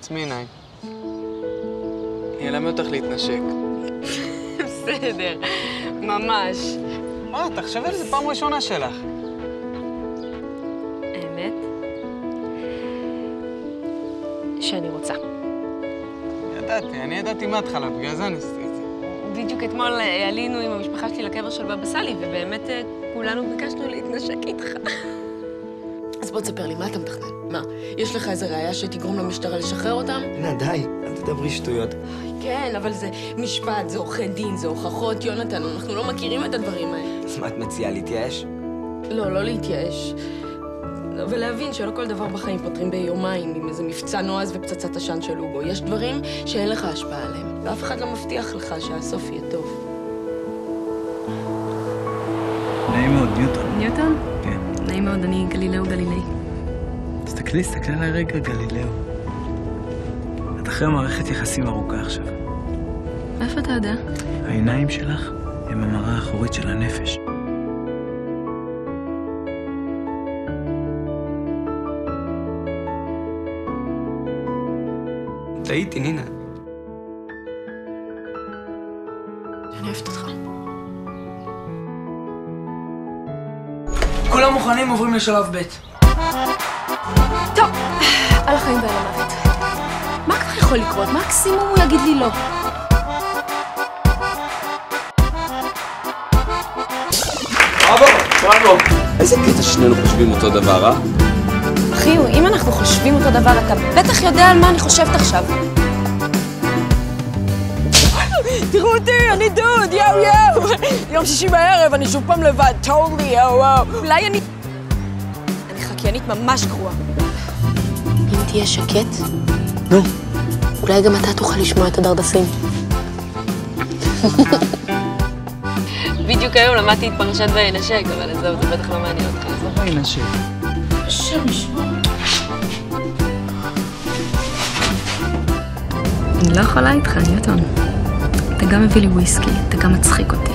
עצמי עיניים. אני אלמד אותך להתנשק. בסדר, ממש. מה, תחשבי על זה פעם ראשונה שלך. האמת? שאני רוצה. אני ידעתי מההתחלה, בגלל זה ניסיתי את זה. בדיוק אתמול עלינו עם המשפחה שלי לקבר של בבא סאלי, ובאמת כולנו ביקשנו להתנשק איתך. אז בוא תספר לי, מה אתה מתכנן? מה, יש לך איזה ראייה שתגרום למשטרה לשחרר אותם? הנה, די, אל תדברי שטויות. כן, אבל זה משפט, זה עורכי דין, זה הוכחות, יונתן, אנחנו לא מכירים את הדברים האלה. אז מה את מציעה, להתייאש? לא להתייאש. ולהבין שלא כל דבר בחיים פותרים ביומיים עם איזה מבצע נועז ופצצת עשן של אוגו. יש דברים שאין לך השפעה עליהם, ואף אחד לא מבטיח לך שהסוף יהיה טוב. נעים מאוד, ניוטון. ניוטון? כן. נעים מאוד, אני גלילאו גלילי. תסתכלי עליי רגע, גלילאו. את אחרי מערכת יחסים ארוכה עכשיו. איפה אתה יודע? העיניים שלך הם המראה האחורית של הנפש. טעיתי, נינה. אני אוהבת אותך. כולם מוכנים, עוברים לשלב ב'. טוב, על החיים ועל המוות. מה כבר יכול לקרות? מקסימום הוא יגיד לי לא. בראבו! איזה קטע שנינו חושבים אותו דבר, אה? אחי, אם אנחנו חושבים אותו דבר, אתה בטח יודע על מה אני חושבת עכשיו. תראו אותי, אני דוד, יאו. יום שישי בערב, אני שוב פעם לבד, totally, יאו. אולי אני חקיינית ממש גרועה. אם תהיה שקט, אולי גם אתה תוכל לשמוע את הדרדסים. בדיוק היום למדתי את פרשת וינשק, אבל עזוב, זה בטח לא מעניין אותך. לא וינשק. השם ישמור. אני לא יכולה איתך, ניוטון. אתה גם מביא לי וויסקי, אתה גם מצחיק אותי.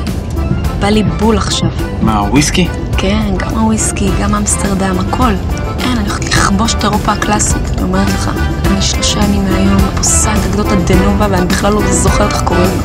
בא לי בול עכשיו. מה, וויסקי? כן, גם הוויסקי, גם אמסטרדם, הכל. אין, אני הולכת לכבוש את אירופה הקלאסית. אני אומרת לך, אני 3 ימים מהיום פוסעת אגדות הדנובה, ואני בכלל לא זוכרת איך קוראים.